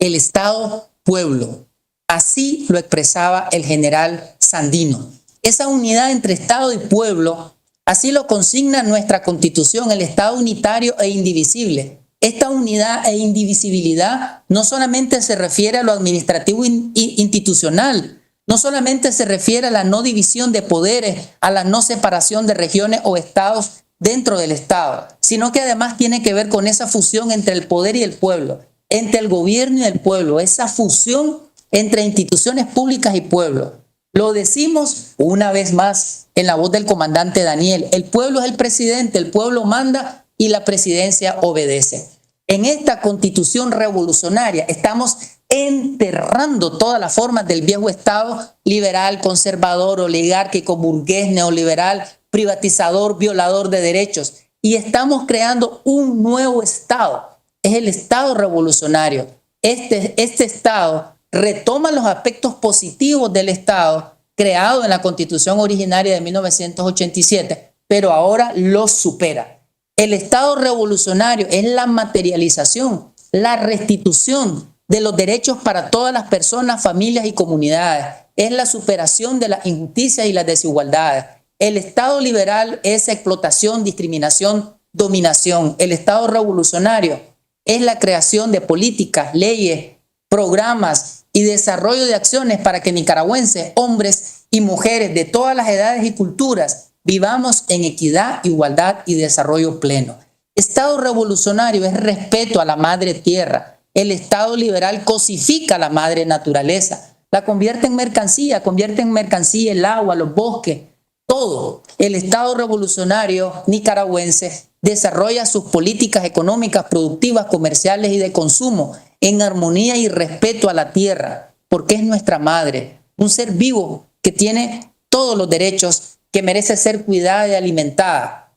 El Estado pueblo. Así lo expresaba el general Sandino. Esa unidad entre Estado y pueblo, así lo consigna nuestra Constitución, el Estado unitario e indivisible. Esta unidad e indivisibilidad no solamente se refiere a lo administrativo institucional, no solamente se refiere a la no división de poderes, a la no separación de regiones o estados dentro del Estado, sino que además tiene que ver con esa fusión entre el poder y el pueblo, entre el gobierno y el pueblo, esa fusión entre instituciones públicas y pueblo. Lo decimos una vez más en la voz del comandante Daniel: el pueblo es el presidente, el pueblo manda y la presidencia obedece. En esta constitución revolucionaria estamos enterrando todas las formas del viejo Estado liberal, conservador, oligárquico, burgués, neoliberal, privatizador, violador de derechos, y estamos creando un nuevo Estado. Es el Estado revolucionario. Este Estado retoma los aspectos positivos del Estado creado en la Constitución originaria de 1987, pero ahora los supera. El Estado revolucionario es la materialización, la restitución de los derechos para todas las personas, familias y comunidades. Es la superación de las injusticias y las desigualdades. El Estado liberal es explotación, discriminación, dominación. El Estado revolucionario es la creación de políticas, leyes, programas y desarrollo de acciones para que nicaragüenses, hombres y mujeres de todas las edades y culturas vivamos en equidad, igualdad y desarrollo pleno. Estado revolucionario es respeto a la madre tierra. El Estado liberal cosifica a la madre naturaleza, la convierte en mercancía el agua, los bosques, todo. El Estado revolucionario nicaragüense desarrolla sus políticas económicas, productivas, comerciales y de consumo en armonía y respeto a la tierra, porque es nuestra madre, un ser vivo que tiene todos los derechos, que merece ser cuidada y alimentada,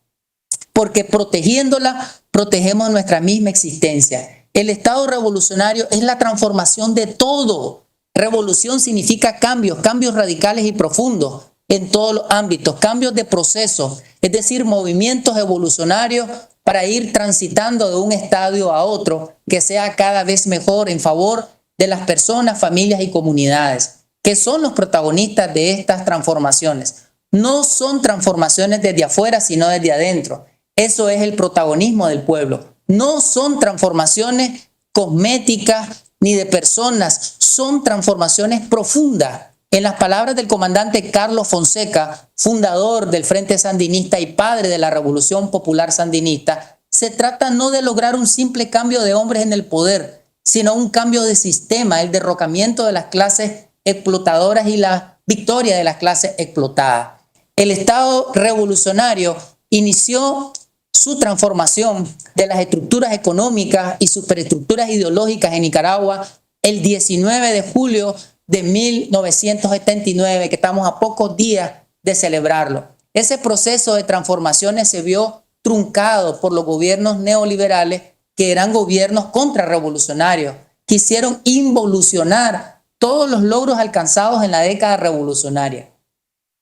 porque protegiéndola, protegemos nuestra misma existencia. El Estado revolucionario es la transformación de todo. Revolución significa cambios, cambios radicales y profundos en todos los ámbitos, cambios de proceso, es decir, movimientos evolucionarios para ir transitando de un estadio a otro que sea cada vez mejor en favor de las personas, familias y comunidades, que son los protagonistas de estas transformaciones. No son transformaciones desde afuera, sino desde adentro. Eso es el protagonismo del pueblo. No son transformaciones cosméticas ni de personas, son transformaciones profundas. En las palabras del comandante Carlos Fonseca, fundador del Frente Sandinista y padre de la Revolución Popular Sandinista, se trata no de lograr un simple cambio de hombres en el poder, sino un cambio de sistema, el derrocamiento de las clases explotadoras y la victoria de las clases explotadas. El Estado revolucionario inició su transformación de las estructuras económicas y superestructuras ideológicas en Nicaragua el 19 de julio de 1979, que estamos a pocos días de celebrarlo. Ese proceso de transformaciones se vio truncado por los gobiernos neoliberales, que eran gobiernos contrarrevolucionarios, quisieron involucionar todos los logros alcanzados en la década revolucionaria.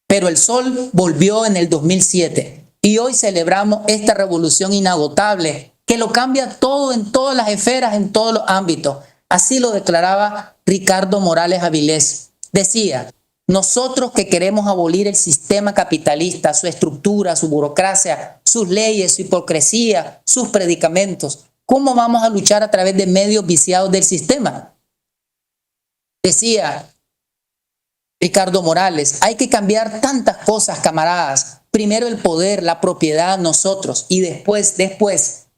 Pero el sol volvió en el 2007 y hoy celebramos esta revolución inagotable que lo cambia todo en todas las esferas, en todos los ámbitos. Así lo declaraba Ricardo Morales Avilés. Decía: nosotros que queremos abolir el sistema capitalista, su estructura, su burocracia, sus leyes, su hipocresía, sus predicamentos, ¿cómo vamos a luchar a través de medios viciados del sistema? Decía Ricardo Morales: hay que cambiar tantas cosas, camaradas. Primero el poder, la propiedad, nosotros, y después,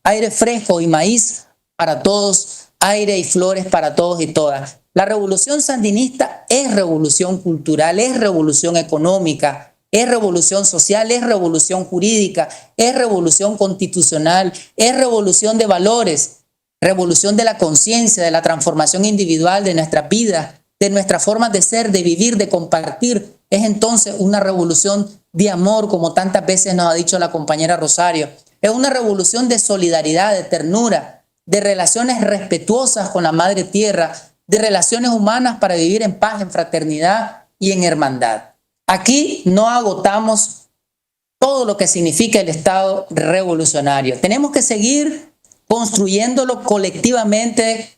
aire fresco y maíz para todos, aire y flores para todos y todas. La revolución sandinista es revolución cultural, es revolución económica, es revolución social, es revolución jurídica, es revolución constitucional, es revolución de valores, revolución de la conciencia, de la transformación individual de nuestra vida, de nuestras formas de ser, de vivir, de compartir. Es entonces una revolución de amor, como tantas veces nos ha dicho la compañera Rosario. Es una revolución de solidaridad, de ternura, de relaciones respetuosas con la madre tierra, de relaciones humanas para vivir en paz, en fraternidad y en hermandad. Aquí no agotamos todo lo que significa el Estado revolucionario. Tenemos que seguir construyéndolo colectivamente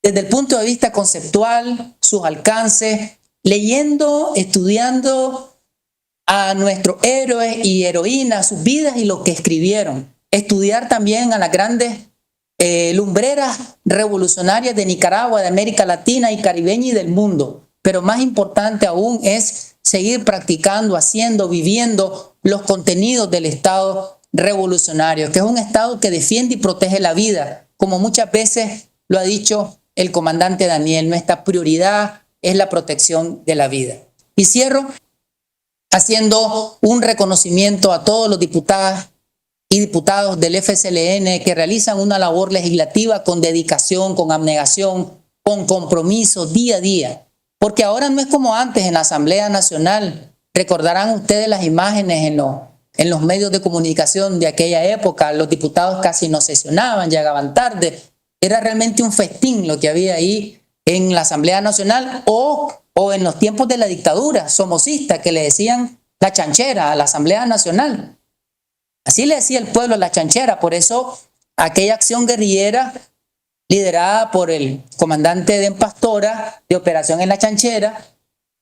desde el punto de vista conceptual, sus alcances, leyendo, estudiando a nuestros héroes y heroínas, sus vidas y lo que escribieron. Estudiar también a las grandes lumbreras revolucionarias de Nicaragua, de América Latina y caribeña y del mundo. Pero más importante aún es seguir practicando, haciendo, viviendo los contenidos del Estado revolucionario, que es un Estado que defiende y protege la vida, como muchas veces lo ha dicho el comandante Daniel. Nuestra prioridad es la protección de la vida. Y cierro haciendo un reconocimiento a todos los diputadas y diputados del FSLN que realizan una labor legislativa con dedicación, con abnegación, con compromiso día a día. Porque ahora no es como antes en la Asamblea Nacional. Recordarán ustedes las imágenes en los medios de comunicación de aquella época. Los diputados casi no sesionaban, llegaban tarde. Era realmente un festín lo que había ahí en la Asamblea Nacional o en los tiempos de la dictadura somocista, que le decían la chanchera a la Asamblea Nacional. Así le decía el pueblo la chanchera. Por eso aquella acción guerrillera liderada por el comandante de Pastora de Operación en la Chanchera,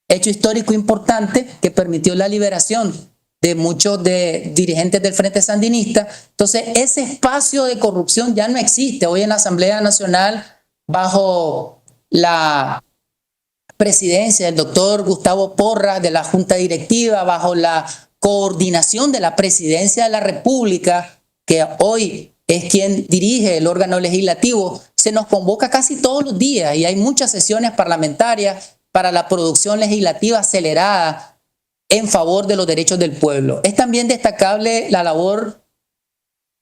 hecho histórico importante que permitió la liberación de muchos dirigentes del Frente Sandinista. Entonces, ese espacio de corrupción ya no existe hoy en la Asamblea Nacional bajo la presidencia del doctor Gustavo Porras de la Junta Directiva, bajo la coordinación de la Presidencia de la República, que hoy es quien dirige el órgano legislativo. Se nos convoca casi todos los días y hay muchas sesiones parlamentarias para la producción legislativa acelerada en favor de los derechos del pueblo. Es también destacable la labor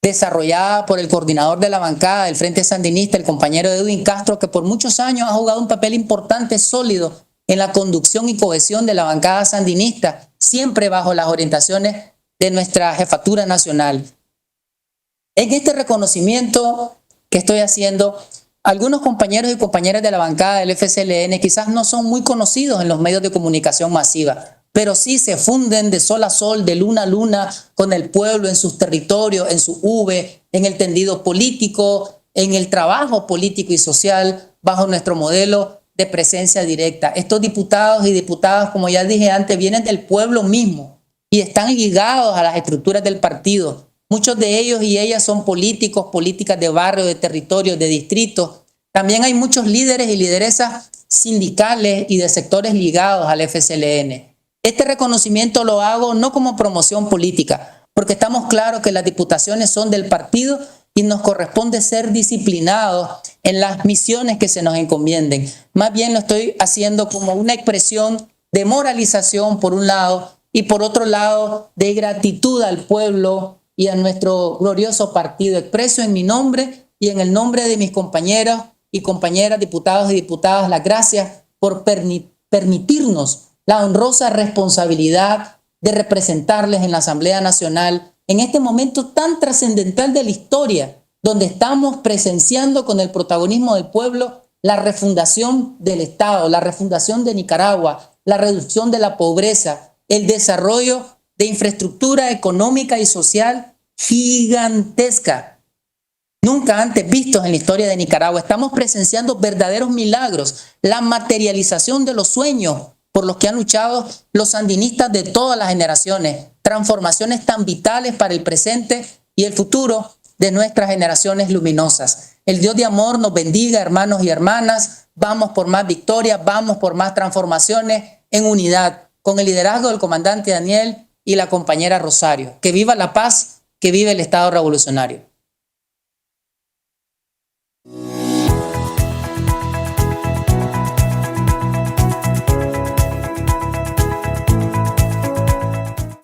desarrollada por el coordinador de la bancada del Frente Sandinista, el compañero Edwin Castro, que por muchos años ha jugado un papel importante, sólido, en la conducción y cohesión de la bancada sandinista, siempre bajo las orientaciones de nuestra jefatura nacional. En este reconocimiento que estoy haciendo, algunos compañeros y compañeras de la bancada del FSLN quizás no son muy conocidos en los medios de comunicación masiva, pero sí se funden de sol a sol, de luna a luna con el pueblo en sus territorios, en su V, en el tendido político, en el trabajo político y social bajo nuestro modelo de presencia directa. Estos diputados y diputadas, como ya dije antes, vienen del pueblo mismo y están ligados a las estructuras del partido. Muchos de ellos y ellas son políticos, políticas de barrio, de territorio, de distrito. También hay muchos líderes y lideresas sindicales y de sectores ligados al FSLN. Este reconocimiento lo hago no como promoción política, porque estamos claros que las diputaciones son del partido y nos corresponde ser disciplinados en las misiones que se nos encomienden. Más bien lo estoy haciendo como una expresión de moralización por un lado y por otro lado de gratitud al pueblo y a nuestro glorioso partido. Expreso en mi nombre y en el nombre de mis compañeros y compañeras, diputados y diputadas, las gracias por permitirnos la honrosa responsabilidad de representarles en la Asamblea Nacional en este momento tan trascendental de la historia, donde estamos presenciando con el protagonismo del pueblo la refundación del Estado, la refundación de Nicaragua, la reducción de la pobreza, el desarrollo de infraestructura económica y social gigantesca, nunca antes vistos en la historia de Nicaragua. Estamos presenciando verdaderos milagros, la materialización de los sueños por los que han luchado los sandinistas de todas las generaciones, transformaciones tan vitales para el presente y el futuro de nuestras generaciones luminosas. El Dios de amor nos bendiga, hermanos y hermanas. Vamos por más victorias, vamos por más transformaciones en unidad, con el liderazgo del comandante Daniel y la compañera Rosario. Que viva la paz, que viva el Estado revolucionario.